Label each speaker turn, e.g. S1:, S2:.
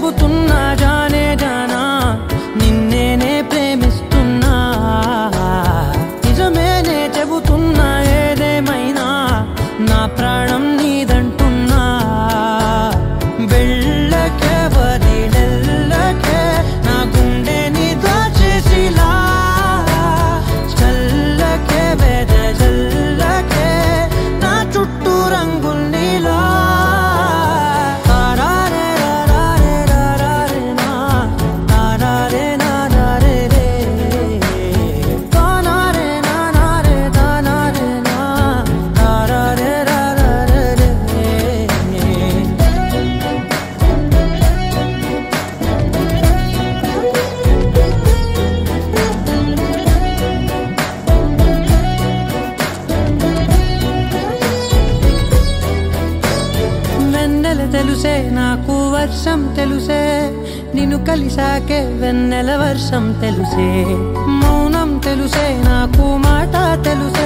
S1: చెబుతున్నా జానే జానా నిన్నేనే ప్రేమిస్తున్నా నిజమేనే చెబుతున్నా ఏదేమైనా నా ప్రాణం నీదంటున్నా వెళ్ళకే వదిలెళ్ళకే నా గుండెని దాచేసిలా చల్లకే వెదజల్లకే నా చుట్టూ రంగుల్నిలా తెలుసే నాకు వర్షం తెలుసే నిన్ను కలిసాకే వెన్నెల వర్షం తెలుసే మౌనం తెలుసే నాకు మాట తెలుసే